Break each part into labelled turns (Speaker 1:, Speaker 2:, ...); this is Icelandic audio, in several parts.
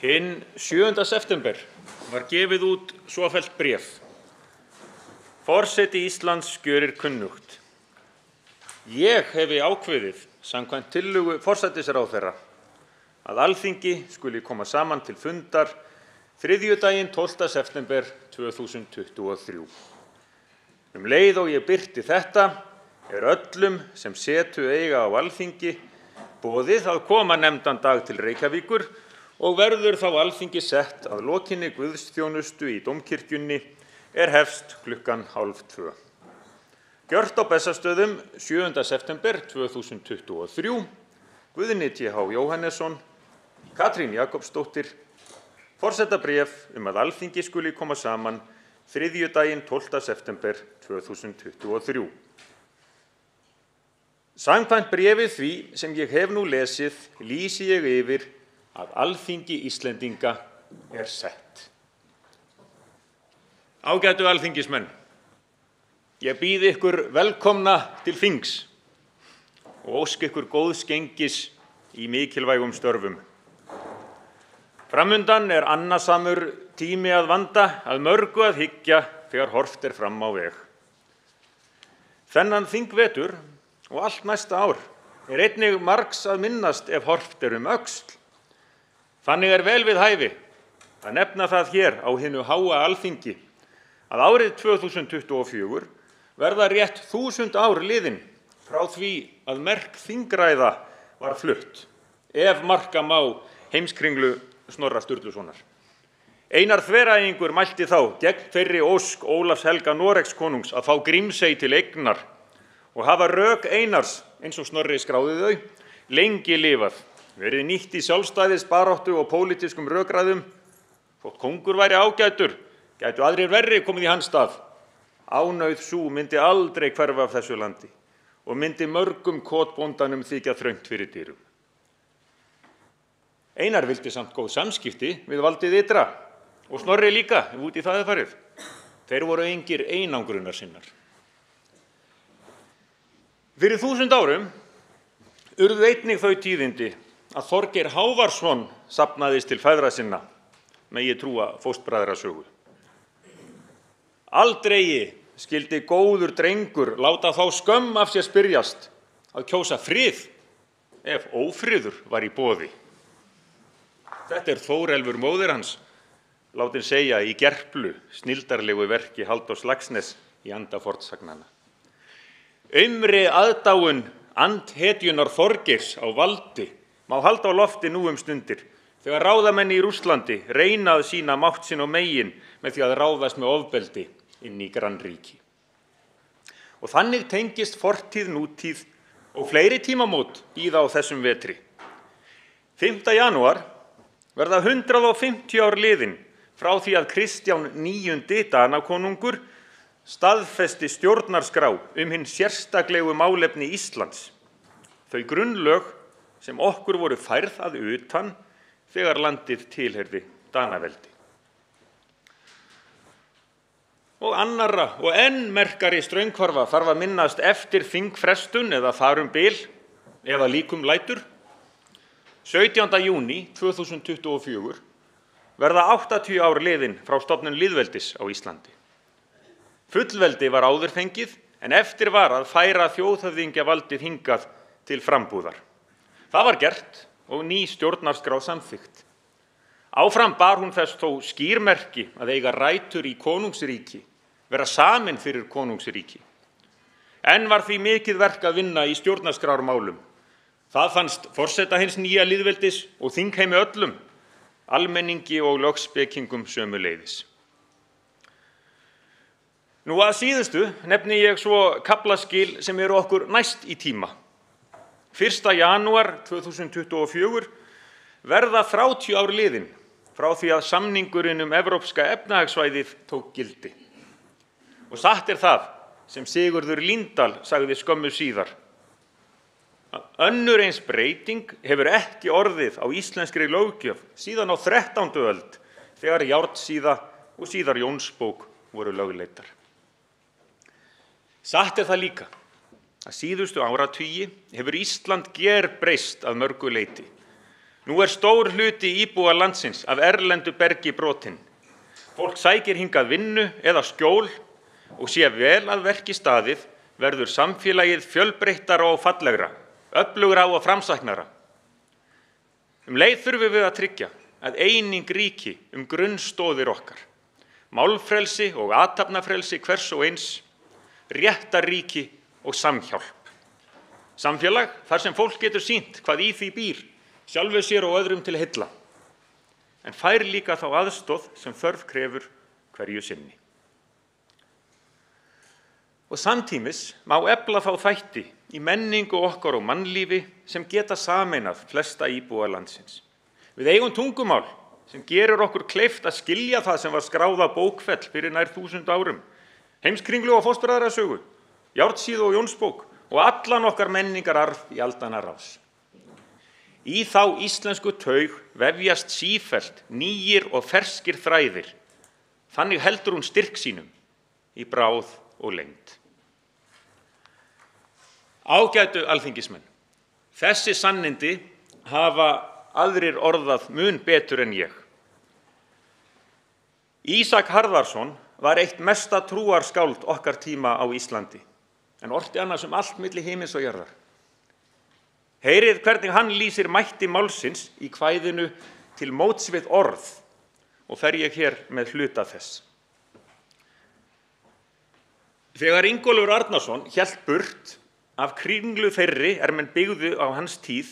Speaker 1: Hinn 7. september var gefið út svofellt bréf. Forseti Íslands gjörir kunnugt. Ég hefi ákveðið, samkvæmt tillögu forsætisráðherra, að Alþingi skuli koma saman til fundar þriðjudaginn 12. september 2023. Leið og ég birti þetta öllum sem setu eiga á Alþingi boðið að koma nefndan dag til Reykjavíkur og verður þá Alþingi sett að lokinni guðsþjónustu í Dómkirkjunni hefst klukkan 13:30. Gjört á Bessastöðum 7. september 2023, Guðni T.H. Jóhannesson, Katrín Jakobsdóttir, forsetabréf að Alþingi skuli koma saman þriðjudaginn 12. september 2023. Samkvæmt bréfi því sem ég hef nú lesið lýsi ég yfir að Alþingi Íslendinga sett. Ágætu alþingismenn, ég býð ykkur velkomna til þings og óska ykkur góðs gengis í mikilvægum störfum. Framundan annasamur tími að vanda, að mörgu að hyggja þegar horft fram á veg. Þennan þingvetur og allt næsta ár einnig margs að minnast ef horft öxl. Þannig vel við hæfi að nefna það hér á hinu háa Alþingi að árið 2024 verða rétt 1000 ár liðin frá því að merk þingræða var flutt, ef marka má Heimskringlu Snorra Sturlusonar. Einar þveræðingur mælti þá gegn þeirri ósk Ólafs helga Noregskonungs að fá Grímsey til eignar og hafa rök Einars, eins og Snorri skráði þau, lengi lifað, verið nýtt í sjálfstæðisbaráttu og pólitískum rökræðum. Þótt kóngur væri ágætur, gætu aðrir verri komið í hans stað. Ánauð sú myndi aldrei hverfa af þessu landi og myndi mörgum kotbóndanum þykja þröngt fyrir dyrum. Einar vildi samt góð samskipti við valdið ytra og Snorri líka, út í það farið. Þeir voru engir einangrunarsinnar. Fyrir 1000 árum urðu einnig þau tíðindi að Þorgeir Hávarsson safnaðist til feðra sinna, megi trúa fóstbræðrasögu. Aldrei skyldi góður drengur láta þá skömm af sér spyrjast að kjósa frið ef ófriður var í boði. Þetta Þórelfur móðir hans, látin segja í Gerplu, snildarlegu verki Halldórs Laxness í anda fornsagnanna. Aumri aðdáun andhetjunar Þorgeirs á valdi má halda á lofti nú stundir, þegar ráðamenn í Rússlandi reyna að sýna mátt sinn og megin með því að ráðast með ofbeldi inn í grannríki. Og þannig tengist fortíð, nútíð og fleiri tímamót bíða á þessum vetri. 5. janúar verða 150 ár liðin frá því að Kristján 9. Danakonungur staðfesti stjórnarskrá hinn sérstaklega málefni Íslands. Þau grunnlög sem okkur voru færð að utan þegar landið tilheyrði Danaveldi. Og annarra og enn merkari straumhvarfa þarf að minnast eftir þingfrestun eða þar bil eða líkum lætur. 17. júní 2024 verða 80 ár liðin frá stofnun lýðveldis á Íslandi. Fullveldi var áður fengið en eftir var að færa þjóðhöfðingjavaldið hingað til frambúðar. Það var gert og ný stjórnarskrá samþykkt. Áfram bar hún þess þó skýrmerki að eiga rætur í konungsríki, vera samin fyrir konungsríki. Enn var því mikið verk að vinna í stjórnarskrármálum. Það fannst forseta hins nýja lýðveldis og þingheimi öllum, almenningi og lögspekingum sömuleiðis. Nú að síðustu nefni ég svo kaflaskil sem okkur næst í tíma. 1. janúar 2024 verða 30 ár liðin frá því að samningurinn Evrópska efnahagssvæðið tók gildi. Og satt það sem Sigurður Líndal sagði skömmu síðar. Önnur eins breyting hefur ekki orðið á íslenskri löggjöf síðan á 13. öld þegar Járnsíða og síðar Jónsbók voru lögleiddar. Satt það líka að síðustu áratugi hefur Ísland gerbreyst að mörgu leyti. Nú stór hluti íbúa landsins af erlendu bergi brotinn. Fólk sækir hingað vinnu eða skjól og sé vel að verki staðið verður samfélagið fjölbreyttara og fallegra, öflugra og framsæknara. Leið þurfum við að tryggja að eining ríki grunnstoðir okkar, málfrelsi og athafnafrelsi hvers og eins, réttarríki og samhjálp. Samfélag þar sem fólk getur sýnt hvað í því býr, sjálfu sér og öðrum til heilla, en fær líka þá aðstoð sem þörf krefur hverju sinni. Og samtímis má efla þá þætti í menningu okkar og mannlífi sem geta sameinað flesta íbúa landsins. Við eigum tungumál sem gerir okkur kleift að skilja það sem var skráð á bókfell fyrir nær 1000 árum, Heimskringlu og Fóstbræðrasögu, Járnsíðu og Jónsbók og allan okkar menningararf í aldanna rás. Í þá íslensku taug vefjast sífellt nýir og ferskir þræðir. Þannig heldur hún styrk sínum í bráð og lengd. Ágætu alþingismenn, þessi sannindi hafa aðrir orðað mun betur en ég. Ísak Harðarson var eitt mesta trúarskáld okkar tíma á Íslandi, en orti annars allt milli himins og jarðar. Heyrið hvernig hann lýsir mætti málsins í kvæðinu Til móts við orð og fer ég hér með hluta þess. Þegar Ingólfur Arnarson hélt burt af Kringlu þeirri menn byggðu á hans tíð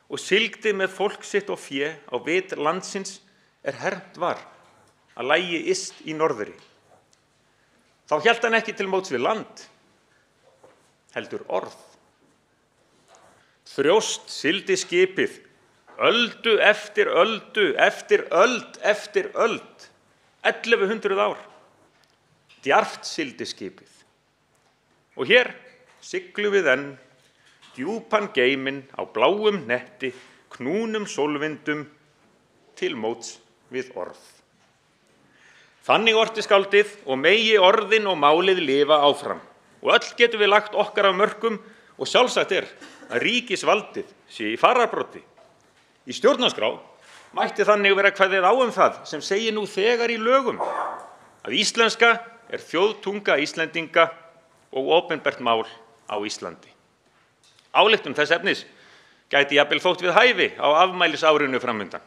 Speaker 1: og sigldi með fólk sitt og fé á vit landsins hermt var að lægi yst í norðri. Þá hélt hann ekki til móts við land, heldur orð. Þrjóst sigldi skipið, öldu eftir öldu, eftir öld, 1100 ár. Djarft sigldi skipið. Og hér siglum við enn, djúpan geiminn á bláum netti, knúnum sólvindum, til móts við orð. Þannig orti skáldið og megi orðin og málið lifa áfram. Og öll getum við lagt okkar af mörkum og sjálfsagt að ríkisvaldið sé í fararbroddi. Í stjórnarskrá mætti þannig vera kveðið á það sem segir nú þegar í lögum að íslenska þjóðtunga Íslendinga og opinbert mál á Íslandi. Ályktun þess efnis gæti jafnvel þótt við hæfi á afmælisárinu framundan.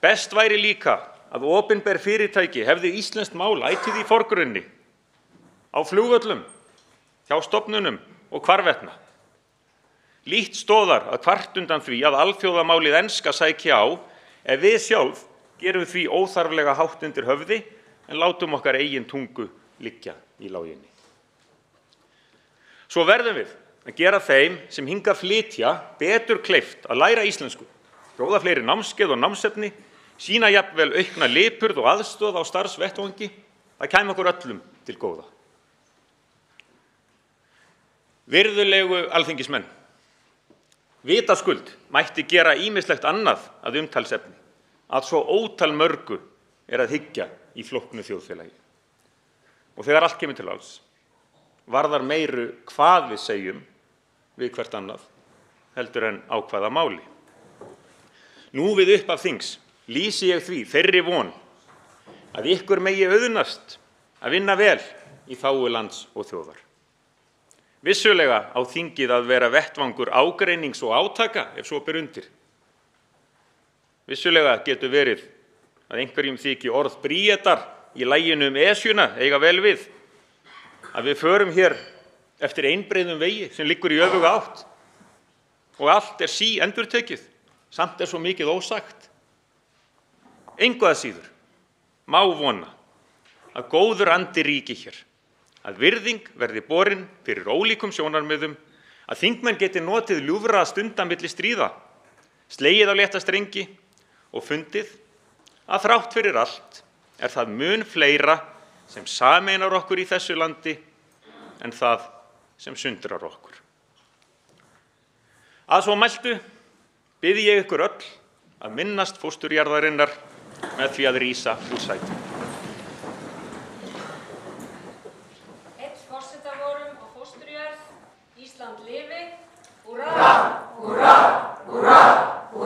Speaker 1: Best væri líka að opinber fyrirtæki hefðu íslenskt mál ætíð í forgrunni, á flugvöllum, hjá stofnunum og hvarvetna. Lítt stóðar að kvart undan því að alþjóðamálið enska sæki á ef við sjálf gerum því óþarflega hátt undir höfði en látum okkar eigin tungu liggja í láginni. Svo verðum við að gera þeim sem hingað flytja betur kleift að læra íslensku, bjóða fleiri námskeið og námsefni, sýna jafnvel aukna lipurð og aðstoð á starfsvettvangi, það kæmi okkur öllum til góða. Virðulegu alþingismenn, vitaskuld mætti gera ýmislegt annað að umtalsefni, að svo ótal mörgu að hyggja í flóknu þjóðfélagi. Og þegar allt kemur til alls, varðar meiru hvað við segjum við hvert annað, heldur en á hvaða máli. Nú við upphaf þings lýsi ég því þeirri von að ykkur megi auðnast að vinna vel í þágu lands og þjóðar. Vissulega á þingið að vera vettvangur ágreinings og átaka ef svo ber undir. Vissulega getur verið að einhverjum þyki orð Bríetar í laginu Esjuna eiga vel við, að við förum hér eftir einbreiðum vegi sem liggur í öfuga átt og allt síendurtekið, samt svo mikið ósagt. Engu að síður má vona að góður andi ríki hér, að virðing verði borin fyrir ólíkum sjónarmiðum, að þingmenn geti notið ljúfra stunda milli stríða, slegið á létta strengi og fundið að þrátt fyrir allt það mun fleira sem sameinar okkur í þessu landi en það sem sundrar okkur. Að svo mæltu bið ég ykkur öll að minnast fósturjarðarinnar með því að rísa úr sætum.
Speaker 2: Ísland lifi, húrra, húrra, húrra, húrra.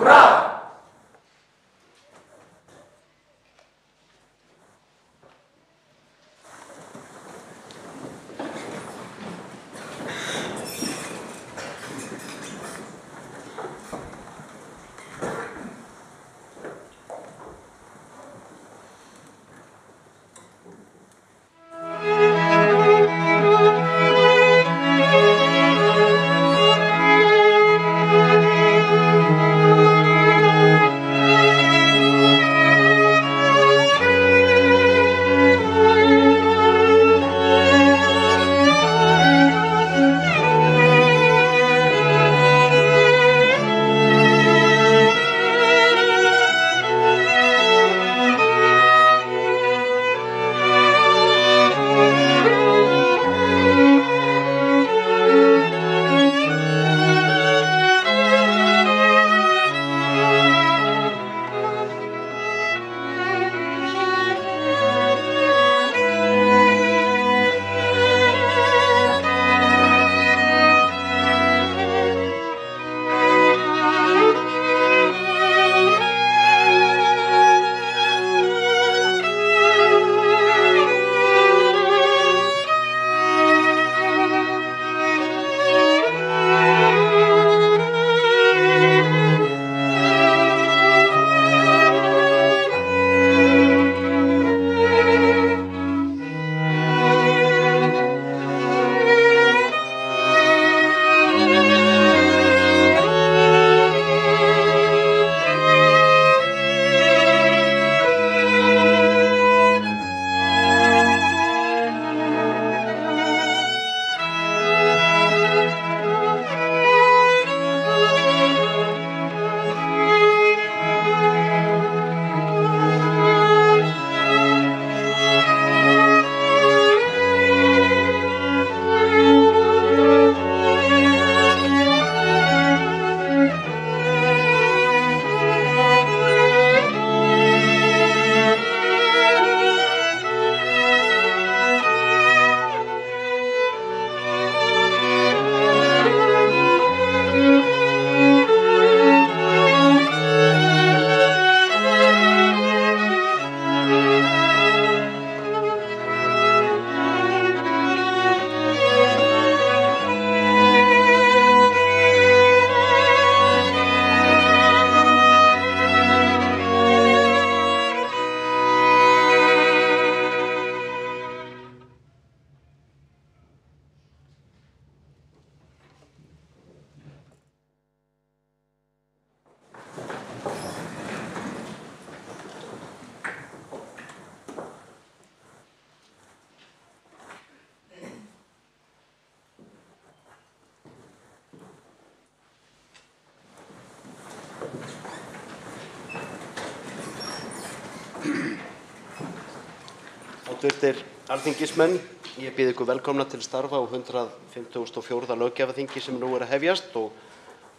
Speaker 2: Háttvirtir alþingismenn, ég býð ykkur velkomna til starfa á 154. löggjafarþingi sem nú er að hefjast og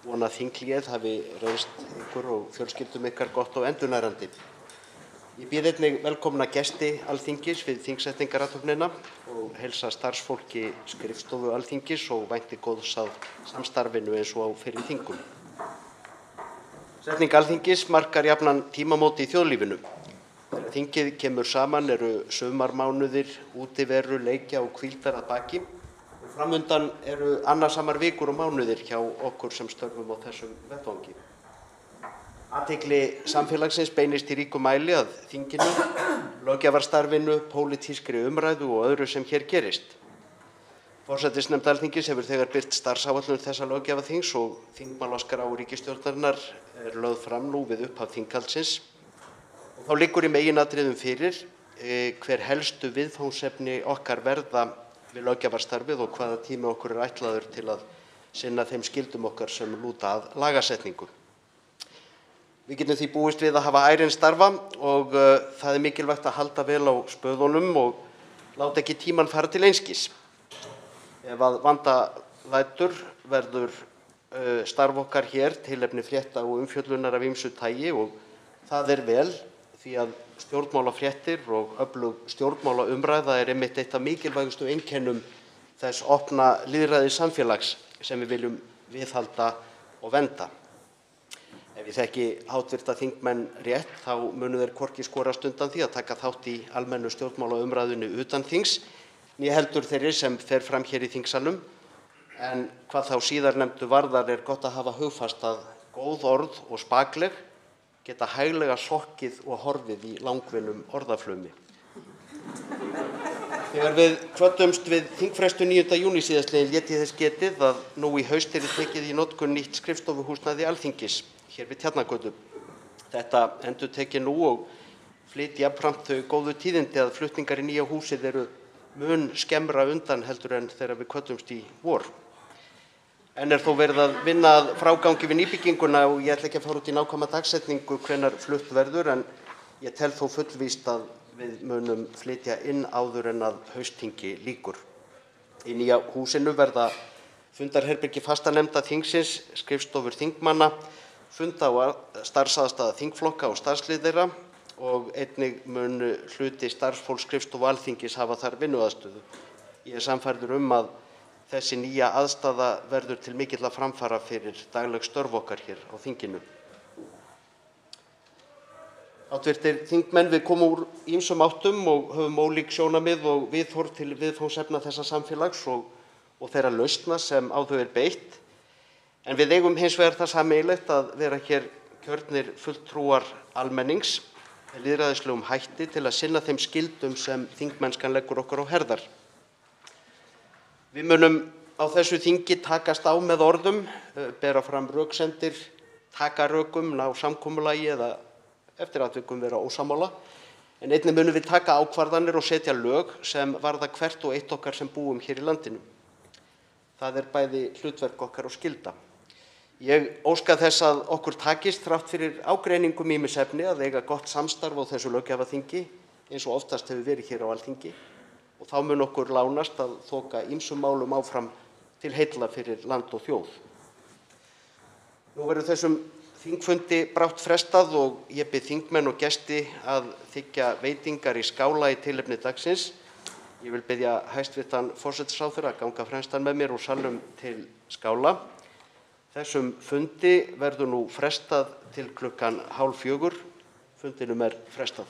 Speaker 2: vona að þinghléið hafi reynst ykkur og fjölskyldum ykkar gott og endurnærandi. Ég býð einnig velkomna gesti Alþingis við þingsetningarathöfnina og heilsa starfsfólki skrifstofu Alþingis og vænti góðs af samstarfinu eins og á fyrri þingum. Setning Alþingis markar jafnan tímamót í þjóðlífinu. Þegar þingið kemur saman eru sumarmánuðir, útiveru, leikja og hvíldar að baki og framundan eru annasamar vikur og mánuðir hjá okkur sem störfum á þessum vettvangi. Athygli samfélagsins beinist í ríkum mæli að þinginu, löggjafarstarfinu, pólitískri umræðu og öðru sem hér gerist. Forsætisnefnd Alþingis hefur þegar birt starfsáætlun þessa löggjafarþings og þingmálaskrá ríkisstjórnarinnar er lögð fram nú við upphaf þinghaldsins. Þá liggur í meginatriðum fyrir hver helstu viðfangsefni okkar verða við löggjafarstarfið og hvaða tími okkur er ætlaður til að sinna þeim skyldum okkar sem lúta að lagasetningu. Við getum því búist við að hafa ærinn starfa og það er mikilvægt að halda vel á spöðunum og láta ekki tímann fara til einskis. Ef að vanda lætur verður starf okkar hér tilefni frétta og umfjöllunar af ýmsu tagi og það er vel því að stjórnmálafréttir og öflug stjórnmálaumræða er einmitt eitt af mikilvægustu einkennum þess opna lýðræðissamfélags sem við viljum viðhalda og vernda. Ef ég þekki háttvirta þingmenn rétt þá munu þeir hvorki skorast undan því að taka þátt í almennu stjórnmálaumræðunni utan þings, né heldur þeirri sem fer fram hér í þingsalnum, en hvað þá síðarnefndu varðar er gott að hafa hugfast að góð orð og spakleg geta hæglega sokkið og horfið í langvinnum orðaflumi. Þegar við kvöddumst við þingfrestun 9. júní síðastliðinn lét ég þess getið að nú í haust yrði tekið í notkun nýtt skrifstofuhúsnæði Alþingis hér við Tjarnargötu. Þetta endurtekið nú og flyt jafnframt þau góðu tíðindi að flutningar í nýja húsið eru mun skemmra undan heldur en þegar við kvöddumst í vor. En er þó verið að vinna að frágangi við nýbygginguna og ég ætla ekki að fara út í nákvæma dagsetningu hvenær flutt verður, en ég tel þó fullvíst að við munum flytja inn áður en að haustþingi lýkur. Í nýja húsinu verða fundarherbergi fastanefnda þingsins, skrifstofur þingmanna, funda- og starfsaðstaða þingflokka og starfslið þeirra og einnig mun hluti starfsfólks skrifstofu Alþingis hafa þar vinnuaðstöðu. Ég er sannfærður að þessi nýja aðstaða verður til mikilla framfara fyrir dagleg störf okkar hér á þinginu. Háttvirtir þingmenn, við komum úr ýmsum áttum og höfum ólík sjónarmið og viðhorf til viðfangsefna þessa samfélags og þeirra lausna sem á þau er beitt. En við eigum hins vegar það sameiginlegt að vera hér kjörnir fulltrúar almennings með lýðræðislegum hætti til að sinna þeim skyldum sem þingmennskan leggur okkur á herðar. Við munum á þessu þingi takast á með orðum, bera fram röksemdir, taka rökum, ná samkomulagi eða eftir atvikum vera ósammála, en einnig munum við taka ákvarðanir og setja lög sem varða hvert og eitt okkar sem búum hér í landinu. Það er bæði hlutverk okkar og skylda. Ég óska þess að okkur takist þrátt fyrir ágreiningum ýmis efni að eiga gott samstarf á þessu löggjafarþingi eins og oftast hefur verið hér á Alþingi. Og þá mun okkur lánast að þoka ýmsum málum áfram til heilla fyrir land og þjóð. Nú verður þessum þingfundi brátt frestað og ég bið þingmenn og gesti að þiggja veitingar í skála í tilefni dagsins. Ég vil biðja hæstv. Forsætisráðherra að ganga fremstan með mér úr salnum til skála. Þessum fundi verður nú frestað til klukkan 3:30. Fundinum er frestað.